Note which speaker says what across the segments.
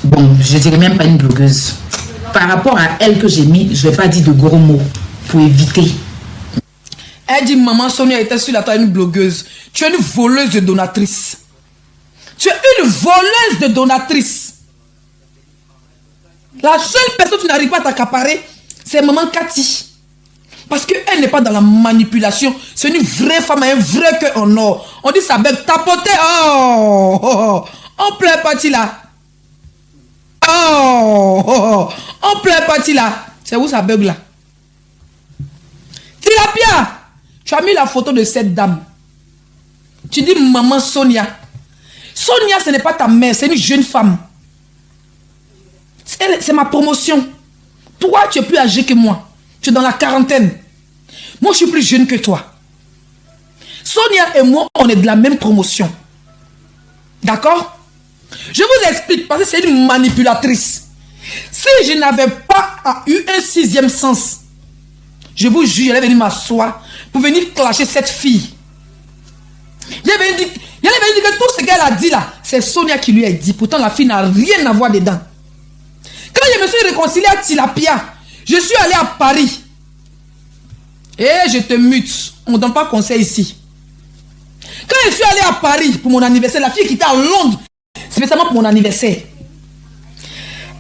Speaker 1: Bon, je dirais même pas une blogueuse. Par rapport à elle que j'ai mis, je vais pas dire de gros mots pour éviter.
Speaker 2: Elle dit maman Sonia était sur la toile une blogueuse. Tu es une voleuse de donatrice. Tu es une voleuse de donatrice. La seule personne qui n'arrive pas à t'accaparer, c'est maman Cathy. Parce qu'elle n'est pas dans la manipulation. C'est une vraie femme, un vrai cœur en or. On dit ça bête tapoter. Oh, on pleure parti là. Oh, on pleure parti là. C'est où ça bug là? Tilapia, tu as mis la photo de cette dame. Tu dis maman Sonia. Sonia, ce n'est pas ta mère, c'est une jeune femme. C'est ma promotion. Toi, tu es plus âgé que moi. Tu es dans la quarantaine. Moi, je suis plus jeune que toi. Sonia et moi, on est de la même promotion. D'accord? Je vous explique parce que c'est une manipulatrice. Si je n'avais pas eu un sixième sens, je vous jure, elle est venue m'asseoir pour venir clasher cette fille. Elle est venue dire que tout ce qu'elle a dit là, c'est Sonia qui lui a dit. Pourtant, la fille n'a rien à voir dedans. Quand je me suis réconcilié à Tilapia, je suis allé à Paris. Et je te mute. On ne donne pas conseil ici. Quand je suis allé à Paris pour mon anniversaire, la fille qui était à Londres, spécialement pour mon anniversaire.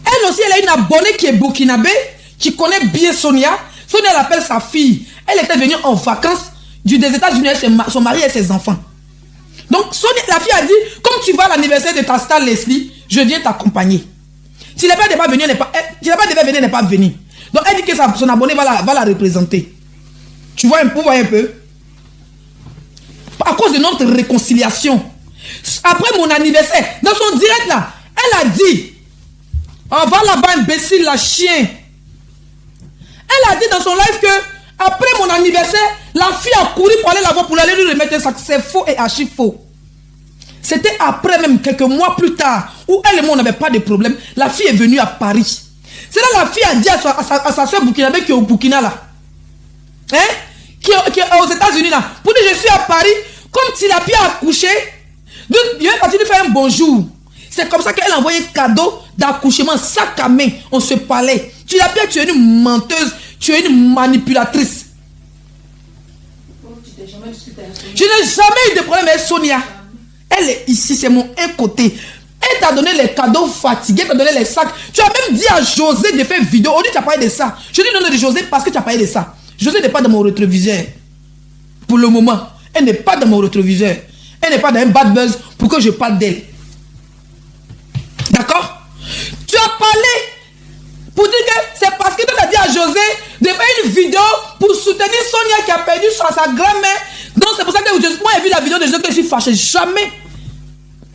Speaker 2: Elle aussi, elle a une abonnée qui est burkinabé, qui connaît bien Sonia. Sonia, elle appelle sa fille. Elle était venue en vacances des États-Unis avec son mari et ses enfants. Donc, Sonia, la fille a dit, comme tu vas à l'anniversaire de ta star Leslie, je viens t'accompagner. Si la n'est pas venue, elle n'est pas venue. Donc, elle dit que son abonné va la représenter. Tu vois un peu? À cause de notre réconciliation. Après mon anniversaire, dans son direct là, elle a dit, on va là-bas, imbécile, la chien. Elle a dit dans son live que, après mon anniversaire, la fille a couru pour aller la voir, pour aller lui remettre un sac. C'est faux et archi faux. C'était après même, quelques mois plus tard, où elle et moi, on n'avait pas de problème. La fille est venue à Paris. C'est là la fille a dit à sa soeur burkinabé qui est au Burkina là. Hein? Qui est aux États-Unis là. Pour dire je suis à Paris, comme Tilapia a accouché, je vais partir lui faire un bonjour. C'est comme ça qu'elle a envoyé un cadeau d'accouchement, sac à main. On se parlait. Tilapia, tu es une menteuse, tu es une manipulatrice. Je n'ai jamais eu de problème avec Sonia. Elle est ici, c'est mon un côté. Elle t'a donné les cadeaux fatigués, elle t'a donné les sacs. Tu as même dit à José de faire vidéo. On dit tu as parlé de ça. Je dis non de José parce que tu as parlé de ça. José n'est pas dans mon rétroviseur. Pour le moment, elle n'est pas dans mon rétroviseur. Elle n'est pas dans un bad buzz pour que je parle d'elle. D'accord? Tu as parlé pour dire que c'est parce que tu as dit à José de faire une vidéo pour soutenir Sonia qui a perdu sa grand-mère. Donc c'est pour ça que moi j'ai vu la vidéo de José que je suis fâché. Jamais.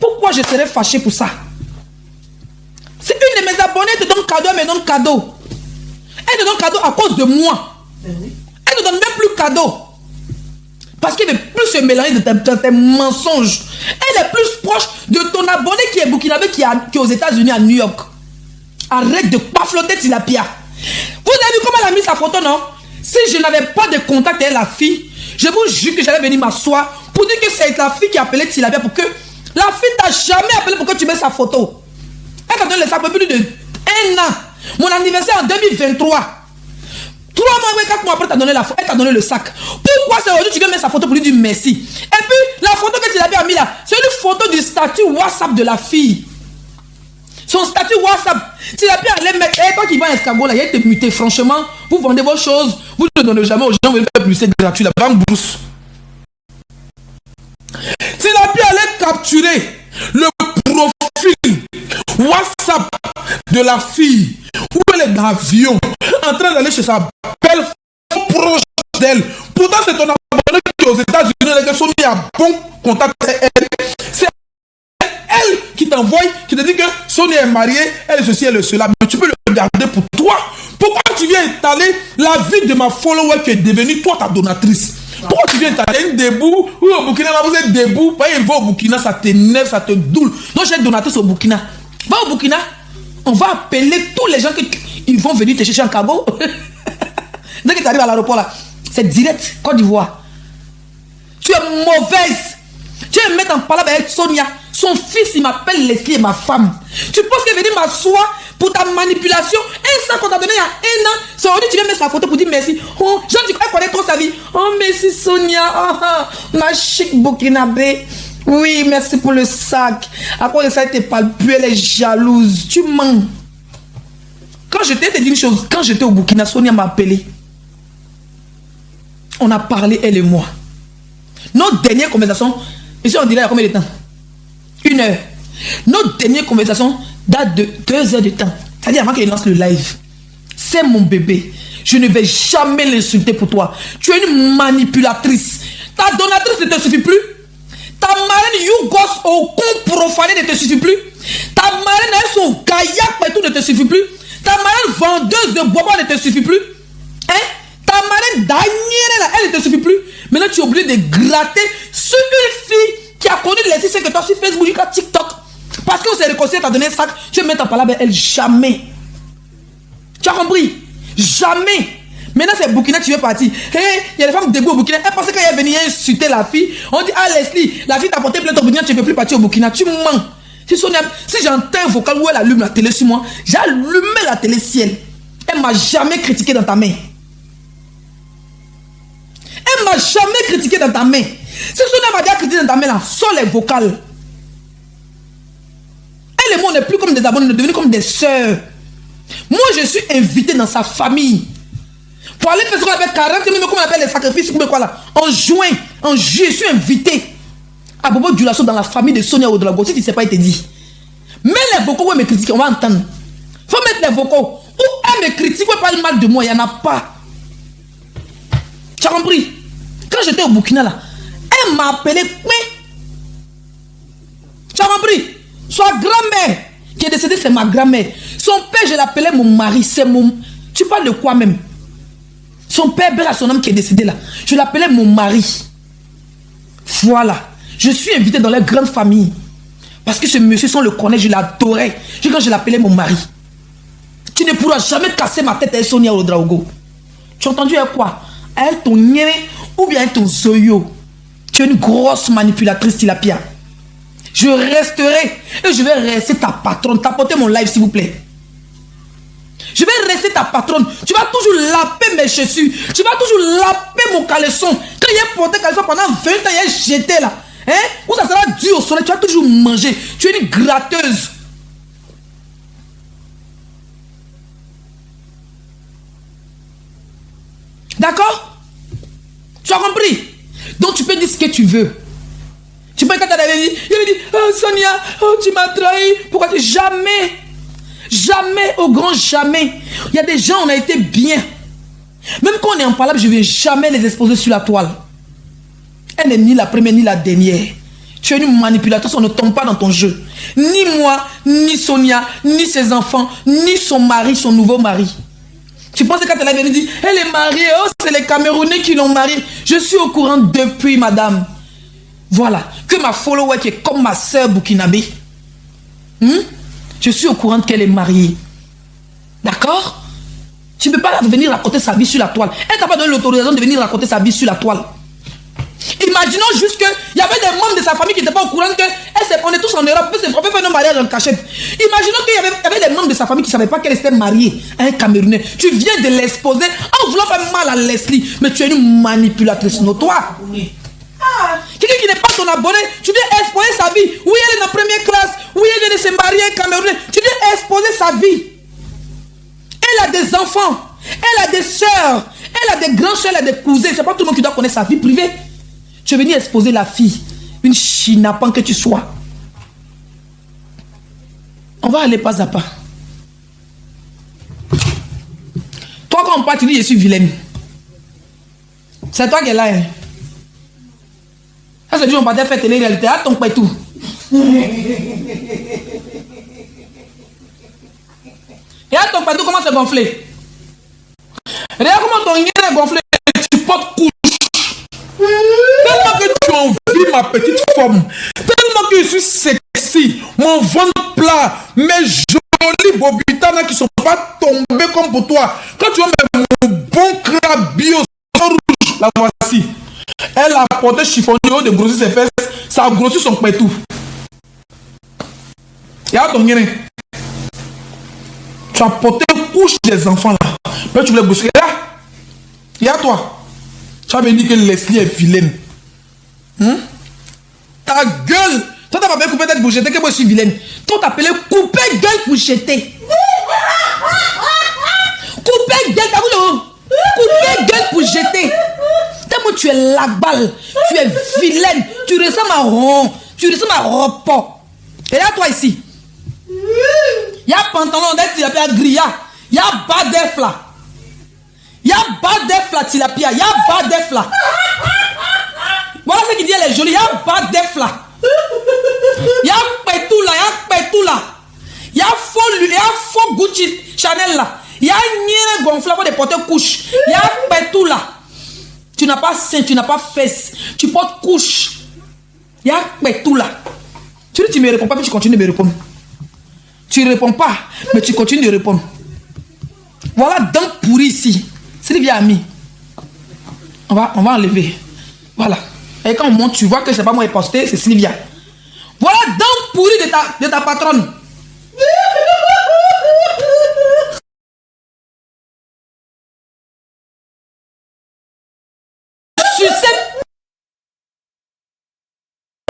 Speaker 2: Pourquoi je serais fâché pour ça? C'est une de mes abonnés qui te donne cadeau, elle me donne cadeau. Elle te donne cadeau à cause de moi. Elle ne donne même plus cadeau. Parce qu'elle ne veut plus se mélanger de tes mensonges. Elle est plus proche de ton abonné qui est burkinabé qui est aux États-Unis à New York. Arrête de pas flotter Tilapia. Vous avez vu comment elle a mis sa photo, non? Si je n'avais pas de contact avec la fille, je vous jure que j'allais venir m'asseoir pour dire que c'est la fille qui a appelé Tilapia pour que la fille t'a jamais appelé pour que tu mets sa photo. Elle t'a donné ça pour plus de 1 an. Mon anniversaire en 2023. 3 mois, 4 mois après, elle t'a donné le sac. Pourquoi c'est aujourd'hui que tu viens mettre sa photo pour lui dire merci? Et puis, la photo que Tilapia a mis là, c'est une photo du statut WhatsApp de la fille. Son statut WhatsApp. Tilapia allait mettre. Et toi qui vas à escargot là, il a été muté. Franchement, vous vendez vos choses, vous ne donnez jamais aux gens, vous faites plus, c'est gratuit. La banque brousse. Tilapia allait capturer le profil WhatsApp de la fille où elle est dans l'avion en train d'aller chez sa belle proche d'elle. Pourtant c'est ton abonné qui est aux États-Unis avec son bon contact avec elle. C'est elle qui t'envoie, qui te dit que Sonia est mariée, elle est ceci, elle est cela. Mais tu peux le garder pour toi. Pourquoi tu viens étaler la vie de ma follower qui est devenue toi ta donatrice? Pourquoi tu viens étaler une debout? Oui, au Burkina, vous êtes debout. Pas il va au Burkina, ça t'énerve, ça te doule. Donc j'ai donatrice au Burkina. Va au Burkina, on va appeler tous les gens qui vont venir te chercher en cargo. Dès que tu arrives à l'aéroport là, c'est direct, Côte d'Ivoire. Tu es mauvaise. Tu vas me mettre en parole avec Sonia. Son fils, il m'appelle Leslie et ma femme. Tu penses qu'elle est venue m'asseoir pour ta manipulation? Et ça qu'on t'a donné il y a 1 an, c'est aujourd'hui tu viens mettre sa photo pour dire merci. Oh, Jean, tu connais trop sa vie. Oh, merci Sonia. Ma chic burkinabé. Oui, merci pour le sac. À quoi le sac t'es palpu, elle est jalouse. Tu mens. Quand je t'ai dit une chose, quand j'étais au Burkina, Sonia m'a appelé. On a parlé, elle et moi. Notre dernière conversation, ici on dirait il y a combien de temps? 1 heure. Notre dernière conversation date de 2 heures de temps. C'est-à-dire avant qu'elle lance le live. C'est mon bébé. Je ne vais jamais l'insulter pour toi. Tu es une manipulatrice. Ta donatrice ne te suffit plus. Ta marraine Yougos au con profané ne te suffit plus. Ta marraine est au gaillac et tout ne te suffit plus. Ta marraine vendeuse de bois ne te suffit plus. Hein? Ta marraine Daniela, elle ne te suffit plus. Maintenant tu es obligé de gratter sur une fille qui a connu les 6 que toi sur Facebook, sur TikTok. Parce qu'on s'est réconcilié, t'as donné un sac, tu vas mettre en parole avec elle. Jamais. Tu as compris? Jamais. Maintenant c'est Burkina, tu veux partir. Hey, il y a des femmes debout au Burkina. Elle pensait qu'elle est venue insulter la fille. On dit, ah Leslie, la fille t'a porté plainte au Burkina, tu ne peux plus partir au Burkina. Tu mens. Si j'entends un vocal où elle allume la télé sur moi, j'ai allumé la télé ciel. Elle m'a jamais critiqué dans ta main. Elle m'a jamais critiqué dans ta main. Si Sonia m'a déjà critiqué dans ta main là, sors les vocales. Elle et moi on n'est plus comme des abonnés, on est devenus comme des sœurs. Moi je suis invité dans sa famille. Pour aller faire ce qu'on appelle 40 minutes, comment on appelle les sacrifices, quoi là. En juin, je suis invité à Bobo Dioulasso dans la famille de Sonia Ouedraogo. Si tu ne sais pas, il te dit. Mais les vocaux où elle me critique, on va entendre. Faut mettre les vocaux. Où elle me critique, où elle parle mal de moi, il n'y en a pas. Tu as compris? Quand j'étais au Burkina là, elle m'a appelé. Tu as compris? Sa grand-mère qui est décédée, c'est ma grand-mère. Son père, je l'appelais mon mari. C'est mon... Tu parles de quoi même? Son père, Béla, son homme qui est décédé là, je l'appelais mon mari. Voilà. Je suis invité dans leur grande famille. Parce que ce monsieur, si on le connaît, je l'adorais. Quand je l'appelais mon mari. Tu ne pourras jamais casser ma tête avec Sonia Ouedraogo. Tu as entendu avec quoi? Avec ton niéré ou bien avec ton zoyo. Tu es une grosse manipulatrice, Tilapia. Je resterai et je vais rester ta patronne. T'apportez mon live, s'il vous plaît. Je vais rester ta patronne. Tu vas toujours laper mes chaussures. Tu vas toujours laper mon caleçon. Quand il a porté caleçon pendant 20 ans, il a jeté là. Hein? Où ça sera dur au soleil, tu vas toujours manger. Tu es une gratteuse. D'accord? Tu as compris? Donc tu peux dire ce que tu veux. Tu peux quand tu avais dit, il avait dit, oh Sonia, oh, tu m'as trahi. Pourquoi? Jamais. Jamais, au grand jamais. Il y a des gens, on a été bien. Même quand on est en parlable, je ne vais jamais les exposer sur la toile. Elle n'est ni la première, ni la dernière. Tu es une manipulatrice, on ne tombe pas dans ton jeu. Ni moi, ni Sonia, ni ses enfants, ni son mari, son nouveau mari. Tu penses que quand elle est venue dire, elle est mariée, oh, c'est les Camerounais qui l'ont mariée. Je suis au courant depuis, madame. Voilà. Que ma follower qui est comme ma soeur burkinabé. Je suis au courant qu'elle est mariée. D'accord? Tu ne peux pas venir raconter sa vie sur la toile. Elle n'a pas donné l'autorisation de venir raconter sa vie sur la toile. Imaginons juste qu'il y avait des membres de sa famille qui n'étaient pas au courant qu'on est tous en Europe, on peut faire nos mariages en cachette. Imaginons qu'il y avait des membres de sa famille qui ne savaient pas qu'elle était mariée à un Camerounais. Tu viens de l'exposer en voulant faire mal à Leslie, mais tu es une manipulatrice notoire. Quelqu'un qui n'est pas ton abonné, tu viens exposer sa vie. Oui, elle est en première classe. Oui, elle vient de se marier à un Camerounais. Tu viens exposer sa vie. Elle a des enfants. Elle a des soeurs. Elle a des grands soeurs, elle a des cousins. C'est pas tout le monde qui doit connaître sa vie privée. Tu es venu exposer la fille. Une chinapan que tu sois. On va aller pas à pas. Toi, quand on part, tu dis je suis vilaine. C'est toi qui es là. Hein? Ça, c'est dit on partait faire télé-réalité. Ah, ton pas et tout. Et à ton patou commence à gonfler. Regarde comment ton nez est gonflé. Tu portes couche. Tellement que tu envies ma petite forme. Tellement que je suis sexy. Mon ventre plat. Mes jolis bobitanas qui ne sont pas tombés comme pour toi. Quand tu vois mon bon crabe bio rouge, la voici. Elle a porté chiffonnier de grossir ses fesses. Ça a grossi son pétou.
Speaker 3: Il y a ton guéné. Tu as porté couche des enfants là. Mais tu voulais bosser. Il y a toi. Tu as dit que Leslie est vilaine.
Speaker 2: Ta gueule. Toi, t'as pas appelé couper tête pour jeter que moi je suis vilaine. Toi, t'as appelé couper gueule pour jeter. Couper gueule, t'as vu le couper gueule pour jeter. Tellement tu es la balle. Tu es vilaine. Tu ressembles à rond. Tu ressembles à repos. Et là, toi ici. Il y a pantalon d'être tilapia grilla. Il y a bas d'ef là. Il y a bas d'ef là, tilapia. Il y a bas d'ef là. Voilà ce qu'il dit, elle est jolie. Il y a bas d'ef là. Il y a pétou là. Il y a pétou là. Il y a faux Gucci Chanel là. Il y a une gonflable de porter couche. Il y a pétou là. Tu n'as pas sein, tu n'as pas fesses. Tu portes couche. Il y a pétou là. Tu ne me réponds pas, mais tu continues de me répondre. Tu ne réponds pas, mais tu continues de répondre. Voilà dents pourries ici. Sylvia a mis. On va enlever. Voilà. Et quand on monte, tu vois que c'est pas moi qui ai posté, c'est Sylvia. Voilà dents pourries de ta patronne.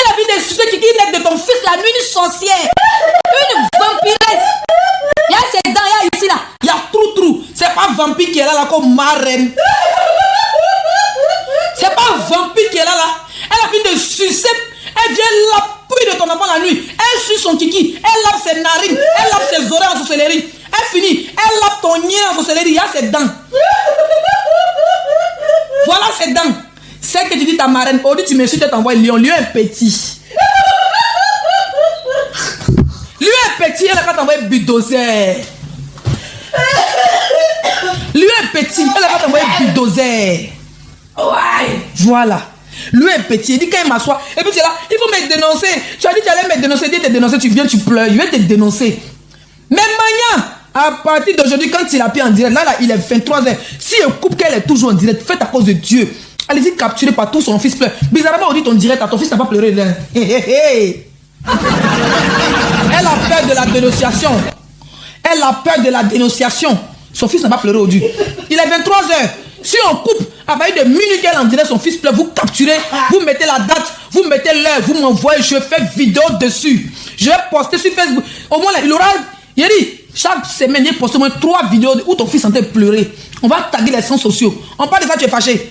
Speaker 2: La vie des suceurs qui naissent de ton fils, la nuit, une sorcière, une vampiresse. Il y a ses dents, il y a ici là, il y a trou. C'est pas vampire qui est là comme marraine. C'est pas vampire qui est là. Elle a fini de sucer. Elle vient l'appuyer de ton enfant la nuit. Elle suce son kiki. Elle lave ses narines. Elle lave ses oreilles en sorcellerie. Elle finit. Elle lave ton nez en sorcellerie. Il y a ses dents. Voilà ses dents. C'est que tu dis ta marraine. Au lieu tu me suis, tu t'envoies lion. Lion est petit. Lui est petit. Elle a pas t'envoyer bulldozer. Lui est petit. Elle a pas t'envoyer bulldozer. Ouais. Voilà. Lui est petit. Il dit quand il m'assoit. Et puis tu es là. Il faut me dénoncer. Tu as dit que tu allais me dénoncer. Dis te dénoncer. Tu viens, tu pleures. Je vais te dénoncer. Mais Mania, à partir d'aujourd'hui, quand il a pris en direct, là, il est 23h. Si elle coupe qu'elle est toujours en direct, faites à cause de Dieu. Allez-y capturer partout, son fils pleure. Bizarrement, on dit ton direct à ton fils n'a pas pleuré. Elle a peur de la dénonciation. Elle a peur de la dénonciation. Son fils n'a pas pleuré aujourd'hui. Il est 23h. Si on coupe à partir de minutes qu'elle en direct, son fils pleure, vous capturez, vous mettez la date, vous mettez l'heure, vous m'envoyez, je fais vidéo dessus. Je vais poster sur Facebook. Au moins, il aura, il dit, chaque semaine, il poste au moins 3 vidéos où ton fils est en train de pleurer. On va taguer les réseaux sociaux. On parle de ça, tu es fâché.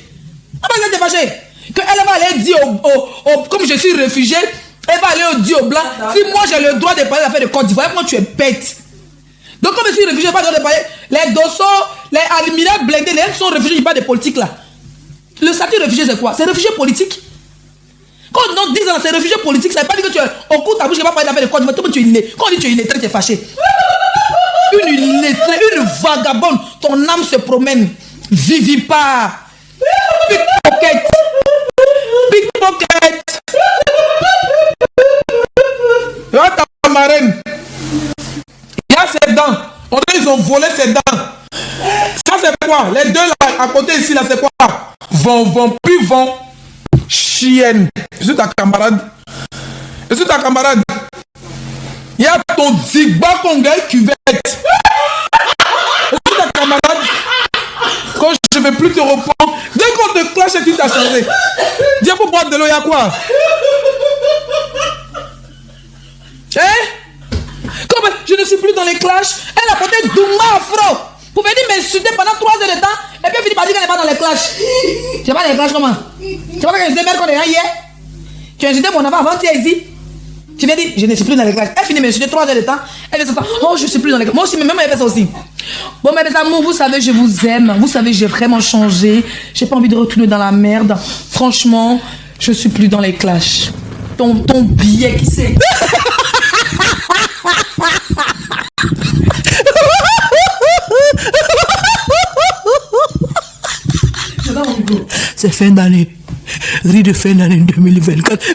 Speaker 2: On parle de ça, tu es fâché. Qu'elle va aller dire comme je suis réfugié, elle va aller dire aux blancs, si moi j'ai le droit de parler d'affaires de Côte d'Ivoire, moi tu es bête. Donc comme je suis réfugié, je n'ai pas le droit de parler. Les dossaux, les aluminiums blindés, les gens qui sont réfugiés, je parle de politique là. Le statut de réfugié, c'est quoi? C'est réfugié politique. Quand on dit ça, c'est réfugié politique, ça ne veut pas dire que tu es au coup de ta bouche, je ne vais pas parler d'affaires de Côte d'Ivoire. Tout le monde, tu es illettré. Quand on dit tu es illettré, tu es fâché. Une illettrée, une vagabonde, ton âme se promène. Vivipare. Pickpocket. Pickpocket. Là, ta marraine. Il y a ses dents. On dirait qu'ils ont volé ses dents. Ça, c'est quoi? Les deux là, à côté ici, là, c'est quoi? Vont, puis vont. Chienne. Je suis ta camarade. Je suis ta camarade. Il y a ton zigba congolais cuvette. Je suis ta camarade. Quand je ne vais plus te reprendre, dès qu'on te clash, tu t'as changé. Dis, il faut boire de l'eau, il y a quoi? Hein? Comme je ne suis plus dans les clashs, elle a porté Douma Afro. Vous pouvez dire m'insulter pendant 3 heures de temps et puis elle finit par dire qu'elle n'est pas dans les clashs. Tu n'es pas dans les clashs comment? Tu vois que je disais merde qu'on est là hier? Tu as insulté mon enfant avant-hier ici? Tu viens dire je ne suis plus dans les clashs. Elle finit m'insulter 3 heures de temps. Elle dit ça. Oh, je ne suis plus dans les clashs. Moi aussi, mais même elle fait ça aussi. Bon, mes amours, vous savez, je vous aime. Vous savez, j'ai vraiment changé. J'ai pas envie de retourner dans la merde. Franchement, je suis plus dans les clashs. Ton billet qui c'est? C'est fin d'année. Riz de fin d'année 2024.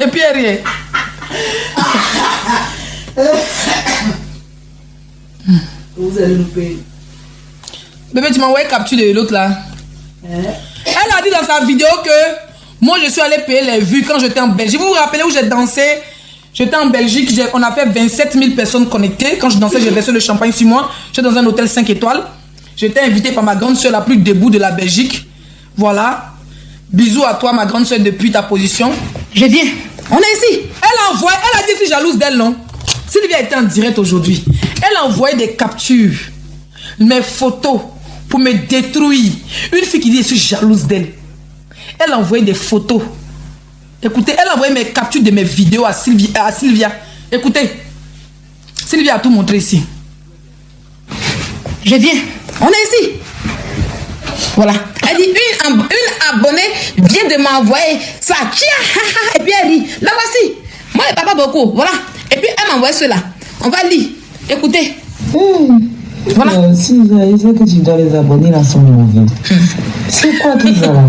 Speaker 2: Et puis rien.
Speaker 4: Vous allez nous payer.
Speaker 2: Bébé, tu m'as envoyé capture de l'autre là. Elle a dit dans sa vidéo que Moi, je suis allé payer les vues quand j'étais en Belgique. Vous vous rappelez où j'ai dansé? J'étais en Belgique, on a fait 27 000 personnes connectées. Quand je dansais, j'ai versé le champagne sur moi. J'étais dans un hôtel 5 étoiles. J'étais invité par ma grande soeur la plus debout de la Belgique. Voilà. Bisous à toi, ma grande soeur, depuis ta position.
Speaker 1: Je viens. On est ici.
Speaker 2: Elle a dit que je suis jalouse d'elle, non? Sylvia était en direct aujourd'hui. Elle a envoyé des captures, mes photos, pour me détruire. Une fille qui dit que je suis jalouse d'elle. Elle a envoyé des photos. Écoutez, elle a envoyé mes captures de mes vidéos à Sylvia. Écoutez, Sylvia a tout montré ici.
Speaker 1: Je viens. On est ici. Voilà. Elle dit, une abonnée vient de m'envoyer ça. Et puis elle dit, la voici. Moi, je ne parle pas beaucoup. Voilà. Et puis elle m'envoie cela. On va lire. Écoutez.
Speaker 5: Voilà. Si vous avez dit que tu dois les abonner là sont mauvais. C'est quoi tout ça là?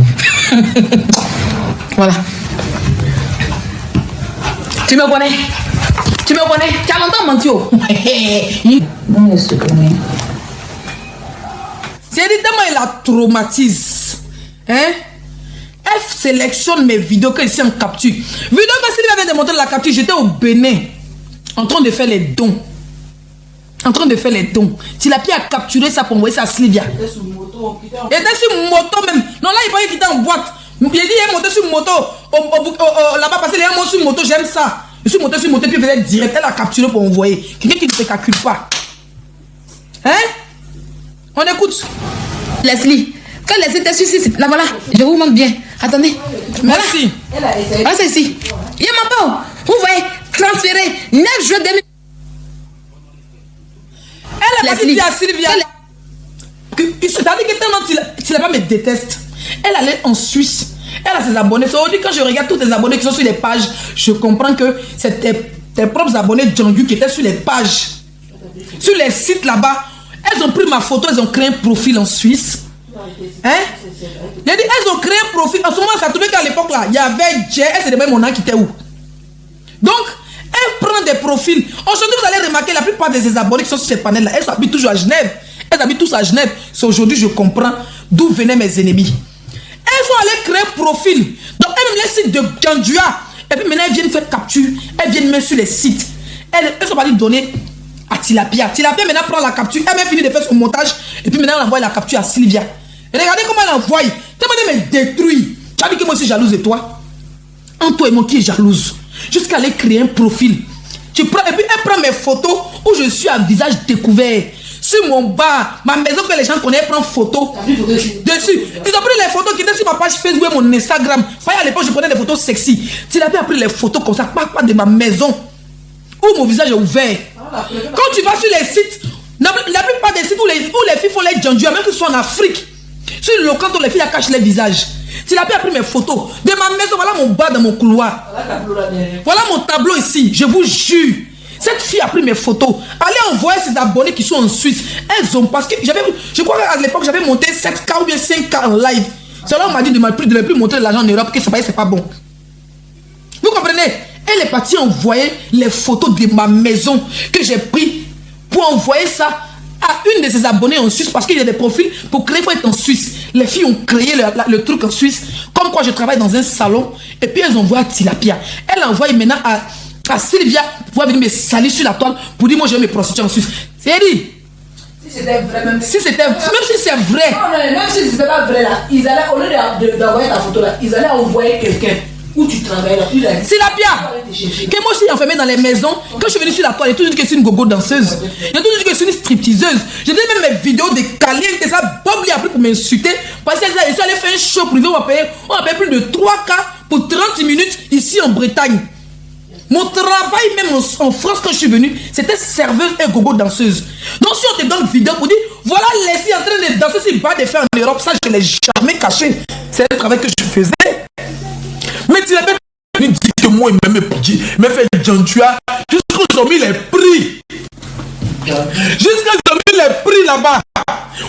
Speaker 1: Voilà. Tu me connais? Tu me connais? Tu as longtemps menti.
Speaker 5: Non, je te connais.
Speaker 2: C'est dit tellement elle la traumatise. Hein? Elle sélectionne mes vidéos que ici en capture. Vidéo que Sylvia vient de montrer la capture, j'étais au Bénin. En train de faire les dons. En train de faire les dons. Tilapia a capturé ça pour envoyer ça à Sylvia. Il était sur moto même. Non, là, il paraît qu'il était en boîte. Il dit, il est monté sur moto. Là-bas, parce qu'il est monté sur moto, j'aime ça. Je suis monté sur moto, puis il faisait direct. Elle a capturé pour envoyer. Quelqu'un qui ne se calcule pas. Hein? On écoute.
Speaker 1: Leslie. Quand Leslie était sur ici, là voilà. Je vous montre bien. Attendez.
Speaker 2: Merci.
Speaker 1: Voilà. Ah, c'est ici. Il y a ma peau. Vous voyez, transférer 9 jours de...
Speaker 2: Elle a dit à Sylvia. C'est-à-dire que Tilapia me déteste. Elle allait en Suisse. Elle a ses abonnés. Aujourd'hui, quand je regarde tous tes abonnés qui sont sur les pages, je comprends que c'est tes propres abonnés Djangu qui étaient sur les pages. Sur les sites là-bas. Elles ont pris ma photo, elles ont créé un profil en Suisse. Hein? Elles ont créé un profil. En ce moment, ça trouvait qu'à l'époque là, il y avait Jay, elle s'est demandé mon nom qui était où. Donc, elle prend des profils. Aujourd'hui, vous allez remarquer la plupart de ces abonnés qui sont sur ces panels là, elles habitent toujours à Genève. Elles habitent tous à Genève. C'est aujourd'hui je comprends d'où venaient mes ennemis. Elles sont allées créer un profil. Donc, elles même les sites de Gandua. Et puis maintenant, elles viennent faire capture. Elles viennent mettre sur les sites. Elles sont allées donner à Tilapia. Tilapia maintenant prend la capture. Elle a fini de faire son montage. Et puis maintenant, elle envoie la capture à Sylvia. Et regardez comment elle envoie. Tellement elle me détruit. Tu as dit que moi aussi jalouse de toi. En toi et moi qui est jalouse. Jusqu'à aller créer un profil. Tu prends, et puis elle prend mes photos où je suis à visage découvert. Sur mon bar, ma maison que les gens connaissent, elle prend photo dessus. Ils ont pris les photos qui étaient sur ma page Facebook et mon Instagram. À l'époque, je prenais des photos sexy. Tilapia a pris les photos comme ça, pas de ma maison. Où mon visage est ouvert. Quand tu vas sur les sites, la plupart des sites où les filles font les Djangu, même que ce soit en Afrique, sur le local où les filles cachent les visages. Tilapia a pris mes photos de ma maison. Voilà mon bar dans mon couloir. Voilà mon tableau ici. Je vous jure. Cette fille a pris mes photos. Allez envoyer ses abonnés qui sont en Suisse. Elles ont, parce que je crois qu'à l'époque j'avais monté 7K ou bien 5K en live. C'est là on m'a dit de ne plus montrer l'argent en Europe, que c'est pas bon. Vous comprenez? Elle est partie envoyer les photos de ma maison que j'ai pris pour envoyer ça à une de ses abonnés en Suisse, parce qu'il y a des profils pour créer, il faut être en Suisse. Les filles ont créé le truc en Suisse, comme quoi je travaille dans un salon, et puis elles envoient à Tilapia. Elle envoie maintenant à Sylvia pour pouvoir venir me salir sur la toile pour dire moi je vais me prostituer en Suisse. C'est dit.
Speaker 4: Si c'était vrai, même
Speaker 2: si c'est vrai.
Speaker 4: Non, même si c'était pas vrai là, ils allaient, au lieu d'envoyer ta photo là, ils allaient envoyer quelqu'un. Où tu travailles là,
Speaker 2: Tilapia, que moi aussi enfermée dans les maisons. Quand je suis venue sur la toile, j'ai toujours dit que je suis une gogo danseuse. J'ai toujours dit que je suis une stripteaseuse. J'ai dit même mes vidéos de caliente et ça, Bob lui a pris pour m'insulter. Parce que je suis allé faire un show privé, on a payé plus de 3K pour 30 minutes ici en Bretagne. Mon travail même en France quand je suis venue, c'était serveuse et gogo danseuse. Donc si on te donne une vidéo pour dire, voilà Leslie en train de danser sur bas de fer en Europe, ça je ne l'ai jamais caché. C'est le travail que je faisais. Mais tu l'avais dit que moi, il m'a fait Djantua. Jusqu'à ont mis les prix. Jusqu'à ont mis les prix là-bas.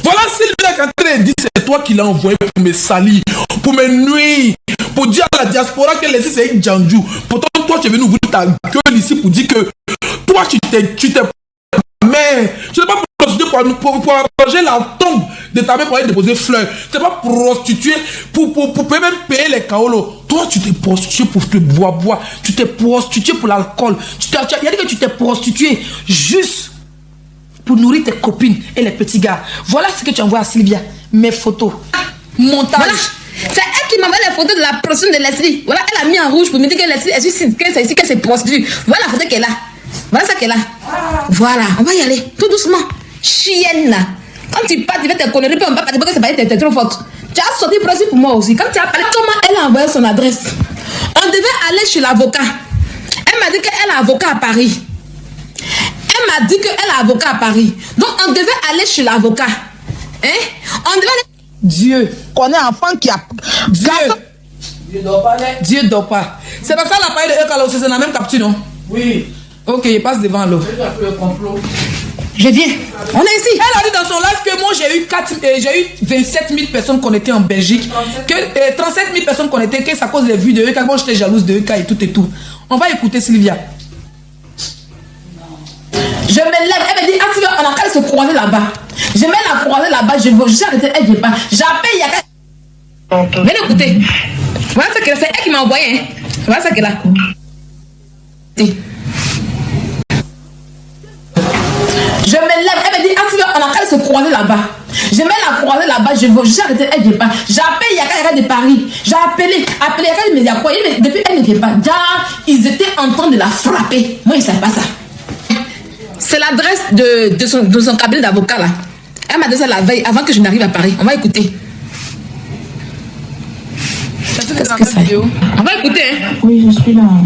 Speaker 2: Voilà Sylvia qui est en train de dire, c'est toi qui l'as envoyé pour me salir, pour me nuire, pour dire à la diaspora que Leslie c'est Djanju. Pourtant, toi, tu es venu ouvrir ta gueule ici pour dire que toi, tu t'es mais je n'ai pas prostitué
Speaker 3: pour arranger la tombe de ta mère pour aller déposer fleurs. Tu n'es pas prostituée pour même payer les kaolos. Toi, tu t'es prostituée pour te boire. Tu t'es prostituée pour l'alcool. Il y a dit que tu t'es prostituée juste pour nourrir tes copines et les petits gars. Voilà ce que tu envoies à Sylvia. Mes photos. Montage.
Speaker 1: Voilà. C'est elle qui m'a envoyé les photos de la prostituée de Leslie. Voilà, elle a mis en rouge pour me dire que Leslie est ici, que c'est ici, que c'est prostituée. Voilà la photo qu'elle a. Voilà ça qu'elle a. Voilà, on va y aller. Tout doucement. Chienne. Quand tu parles, tu vas te conneries, puis on va pas te dire que c'est pas t'es trop forte. Tu as sorti principe pour moi aussi. Quand tu as parlé, comment elle a envoyé son adresse? On devait aller chez l'avocat. Elle m'a dit qu'elle a avocat à Paris. Elle m'a dit qu'elle a avocat à Paris. Donc on devait aller chez l'avocat. Hein? On devait aller...
Speaker 2: Dieu.
Speaker 5: On est enfant qui a...
Speaker 2: Dieu. Dieu dort pas. C'est pas ça la paille de Ekalo, c'est la même capture, non?
Speaker 4: Oui.
Speaker 2: Ok, il passe devant l'eau.
Speaker 1: Je viens. On est ici.
Speaker 2: Elle a dit dans son live que moi j'ai eu 27 000 personnes connectées en Belgique, que 37 000 personnes connectées, que c'est à cause des vues de Eka, moi j'étais jalouse de Eka et tout et tout. On va écouter Sylvia.
Speaker 1: Je me lève, elle me dit, ah Sylvia, on a qu'à se croiser là-bas. Je mets la croisée là-bas, je suis arrêtée, elle ne pas. J'appelle, il y a qu'à... Venez écouter. Voilà ce qu'elle a fait, elle qui m'a envoyé. Hein. Voilà ce qu'elle a. Je me lève, elle me dit, ah Sylvia, on a qu'à se croiser là-bas. Je mets la croisée là-bas, je suis arrêtée, elle ne vient pas. J'appelle Yaka de Paris. J'ai appelé Yaka, il me dit, quoi? Depuis, elle ne vient pas. Ils étaient en train de la frapper. Moi, ils ne savent pas ça. C'est l'adresse de son cabinet d'avocat là. Elle m'a dit ça la veille avant que je n'arrive à Paris. On va écouter. Qu'est-ce que ça est? On va écouter. Hein?
Speaker 5: Oui, je suis là.
Speaker 1: Hein?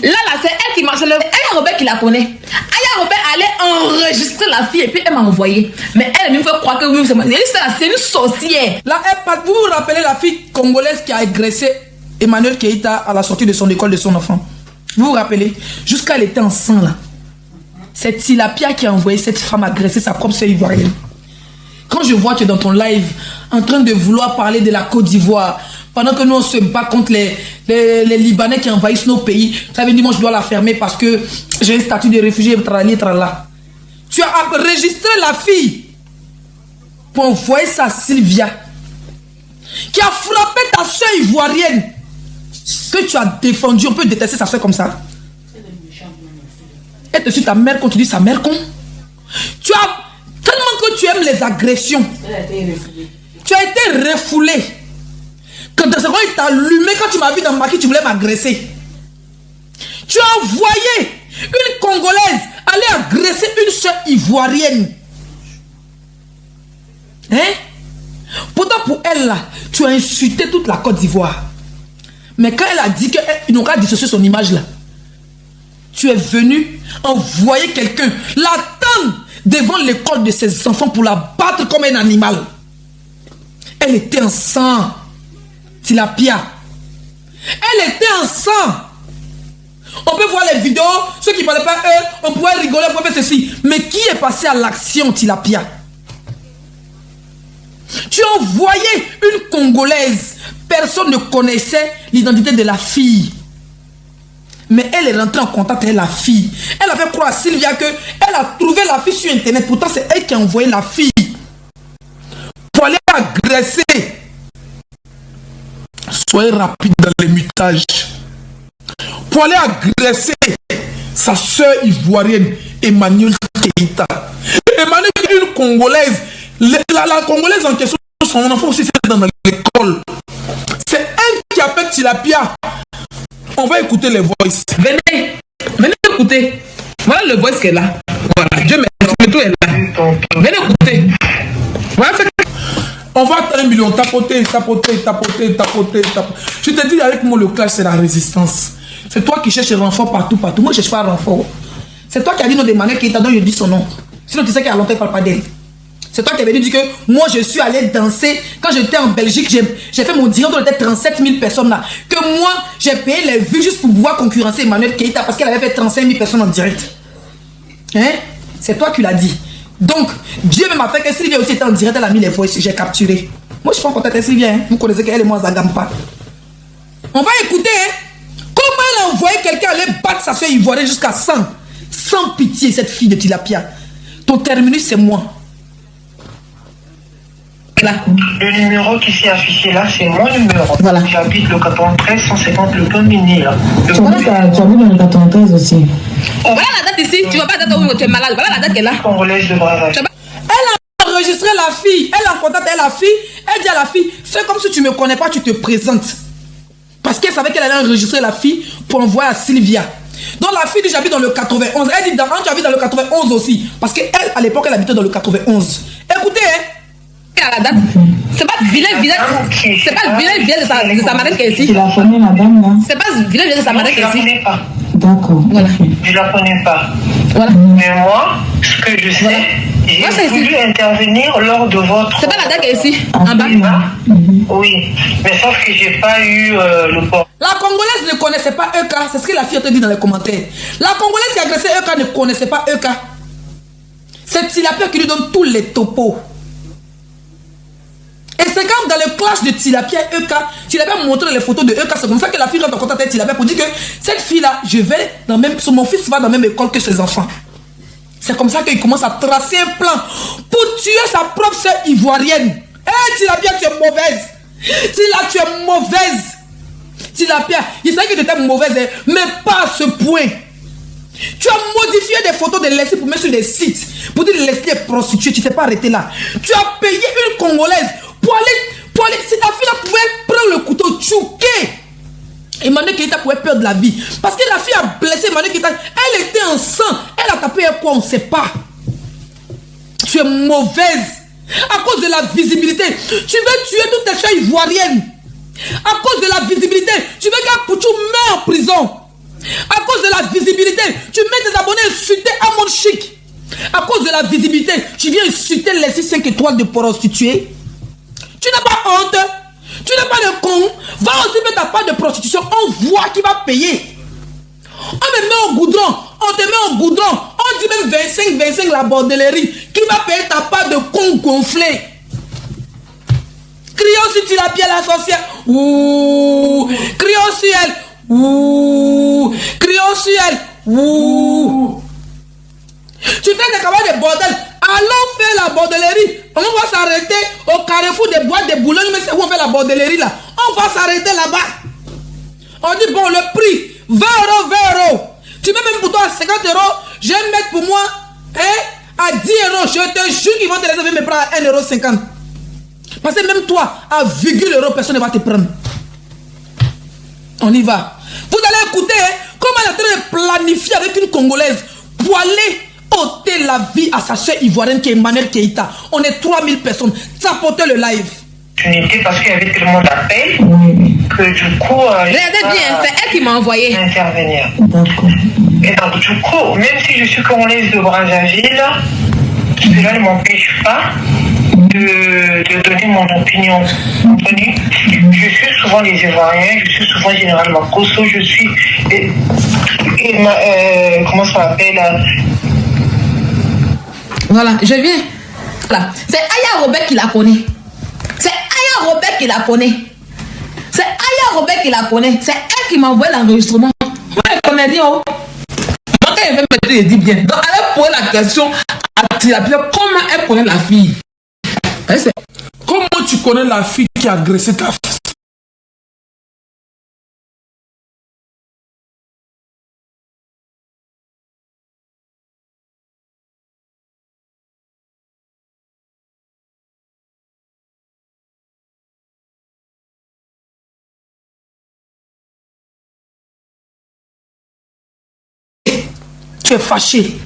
Speaker 1: Là, c'est elle qui m'a... C'est Aya Robert qui la connaît. Aya Robert allait enregistrer la fille et puis elle m'a envoyé. Mais elle me fait croire que oui, c'est une sorcière.
Speaker 2: Là, vous vous rappelez la fille congolaise qui a agressé Emmanuel Keïta à la sortie de son école de son enfant? Vous vous rappelez? Jusqu'à elle était en sang là. C'est Tilapia qui a envoyé cette femme agresser sa propre sœur ivoirienne. Quand je vois que dans ton live, en train de vouloir parler de la Côte d'Ivoire, pendant que nous on se bat contre les Libanais qui envahissent nos pays, ça veut dire moi je dois la fermer parce que j'ai un statut de réfugié, tralala. Tu as enregistré la fille pour envoyer ça à Sylvia, qui a frappé ta soeur ivoirienne, que tu as défendu. On peut détester sa soeur comme ça. Et te suit ta mère quand tu dis sa mère con. Tu as tellement que tu aimes les agressions. Tu as été refoulé. Quand dans ce moment il t'a allumé, quand tu m'as vu dans le maquis, tu voulais m'agresser. Tu as envoyé une Congolaise aller agresser une soeur ivoirienne. Hein? Pourtant pour elle là, tu as insulté toute la Côte d'Ivoire. Mais quand elle a dit qu'il n'aura pas dissocié son image là, tu es venu envoyer quelqu'un, l'attendre devant l'école de ses enfants pour la battre comme un animal. Elle était en sang. Tilapia. Elle était en sang. On peut voir les vidéos, ceux qui ne parlaient pas eux, on pourrait rigoler, on pourrait faire ceci. Mais qui est passé à l'action, Tilapia? Tu as envoyé une Congolaise. Personne ne connaissait l'identité de la fille. Mais elle est rentrée en contact avec la fille. Elle a fait croire à Sylvia qu'elle a trouvé la fille sur internet. Pourtant c'est elle qui a envoyé la fille pour aller agresser. Soyez rapide dans les mutages. Pour aller agresser sa soeur ivoirienne, Emmanuel Keïta. Emmanuel est une Congolaise. La Congolaise en question, son enfant aussi c'est dans l'école. C'est elle qui appelle Tilapia. On va écouter les voices.
Speaker 1: Venez écouter. Voilà le voice qu'elle a. Voilà, Dieu merci, tout est là. Venez écouter. Voilà ce que...
Speaker 3: On va atteindre 1 million, tapoter. Je te dis avec moi, le clash, c'est la résistance. C'est toi qui cherches le renfort partout. Moi, je ne cherche pas le renfort. C'est toi qui as dit non des manières qui t'a donné, je dis son nom. Sinon, tu sais qu'il y a longtemps, il ne parle pas d'elle. C'est toi qui avais dit que moi, je suis allé danser. Quand j'étais en Belgique, j'ai fait mon direct, on était 37 000 personnes là. Que moi, j'ai payé les vues juste pour pouvoir concurrencer Emmanuel Keïta parce qu'elle avait fait 35 000 personnes en direct. Hein? C'est toi qui l'as dit. Donc, Dieu m'a fait que Sylvia aussi était en direct, elle a mis les voix, j'ai capturé. Moi, je suis pas en contact avec Sylvia. Hein? Vous connaissez qu'elle et moi, ça ne gamme pas. On va écouter. Hein? Comment elle a envoyé quelqu'un aller battre sa soeur ivoirienne jusqu'à 100?
Speaker 2: sans pitié cette fille de Tilapia. Ton terminus, c'est moi.
Speaker 1: Là.
Speaker 5: Le numéro qui s'est affiché là, c'est mon numéro.
Speaker 1: Voilà.
Speaker 5: J'habite le 93 150 le Dominique.
Speaker 6: Tu habites dans le 93 aussi.
Speaker 1: Voilà la date ici. Tu vois pas la date où tu es malade. Voilà la date qu'elle a.
Speaker 5: Congolaise de Brazzaville.
Speaker 2: Elle a enregistré la fille. Elle a contacté la fille. Elle dit à la fille, fais comme si tu ne me connais pas, tu te présentes. Parce qu'elle savait qu'elle allait enregistrer la fille pour envoyer à Sylvia. Donc la fille dit j'habite dans le 91. Elle dit tu habites dans le 91 aussi. Parce qu'elle, à l'époque, elle habitait dans le 91. Écoutez, hein.
Speaker 1: À la date. C'est pas vilain c'est pas vilain de sa madame qui est ici.
Speaker 6: Tu la connais, madame, là?
Speaker 1: C'est pas vilain de sa madame qui est ici.
Speaker 5: Je la connais pas.
Speaker 6: D'accord.
Speaker 1: Voilà.
Speaker 5: Je la connais pas.
Speaker 1: Voilà.
Speaker 5: Mais moi, ce que je sais, j'ai voulu intervenir lors de votre...
Speaker 1: C'est pas la date qui est ici, en bas.
Speaker 5: Oui, mais sauf que j'ai pas eu le port.
Speaker 2: La Congolaise ne connaissait pas EK. C'est ce que la fille te dit dans les commentaires. La Congolaise qui a agressé EK ne connaissait pas EK. C'est Tilapia qui lui donne tous les topos. Et c'est comme dans le clash de Tilapia et EK, Tilapia montre les photos de EK. C'est comme ça que la fille rentre en contact avec Tilapia pour dire que cette fille-là, mon fils va dans la même école que ses enfants. C'est comme ça qu'il commence à tracer un plan pour tuer sa propre sœur ivoirienne. Hé, Tilapia, tu es mauvaise. Tu es mauvaise. Tilapia, il savait que tu étais mauvaise, mais pas à ce point. Tu as modifié des photos de Leslie pour mettre sur des sites. Pour dire que Leslie est prostituée, tu t'es pas arrêté là. Tu as payé une Congolaise pour aller, si ta fille pouvait prendre le couteau, tchouquer. Emmanuel Keïta pouvait perdre la vie. Parce que la fille a blessé Emmanuel Keïta. Elle était en sang. Elle a tapé quoi, on ne sait pas. Tu es mauvaise. À cause de la visibilité. Tu veux tuer toutes tes soeurs ivoiriennes. À cause de la visibilité. Tu veux qu'Apoutou meure en prison. À cause de la visibilité. Tu mets tes abonnés insultés à mon chic. À cause de la visibilité. Tu viens insulter les 5 étoiles de prostituées. Tu n'as pas honte. Tu n'es pas le con. Va aussi mettre ta part de prostitution. On voit qui va payer. On me met au goudron. On te met au goudron. On dit même 25 la bordellerie. Qui va payer ta part de con gonflé? Crions sur Tilapia la sorcière. Ouh. Crions sur elle. Ouh. Crions sur elle. Ouh. Tu t'es capable de bordel. Allons faire la bordellerie. On va s'arrêter au carrefour des boîtes de Boulogne. Mais c'est où on fait la bordellerie là. On va s'arrêter là-bas. On dit bon, le prix 20 euros, 20 euros. Tu mets même pour toi à 50 euros. Je vais mettre pour moi à 10 euros. Je te jure qu'ils vont te laisser me prendre à 1,50 €. Parce que même toi, à virgule euro, personne ne va te prendre. On y va. Vous allez écouter comment elle est en train de planifier avec une Congolaise pour aller ôter la vie à sa soeur ivoirienne qui est Emmanuel Keïta. On est 3000 personnes. Tapotez le live.
Speaker 5: Parce qu'il y avait tellement d'appels que du coup...
Speaker 1: Regardez bien, c'est elle qui m'a envoyé.
Speaker 5: Intervenir.
Speaker 6: D'accord.
Speaker 5: Et donc du coup, même si je suis congolaise de Brazzaville, cela ne m'empêche pas de donner mon opinion. Comprenez? Je suis souvent les Ivoiriens, je suis souvent généralement Kosso, je suis... comment ça s'appelle?
Speaker 1: Voilà, je viens. Voilà. C'est Aya Robert qui la connaît. C'est Aya Robert qui la connaît. C'est Aya Robert qui la connaît. C'est elle qui m'a envoyé l'enregistrement. Moi, elle connaît bien. Moi, quand elle veut me dire bien. Donc, elle a posé la question à Tilapia, comment elle connaît la fille.
Speaker 3: Comment tu connais la fille qui a agressé ta fille?
Speaker 2: Tu es fâché.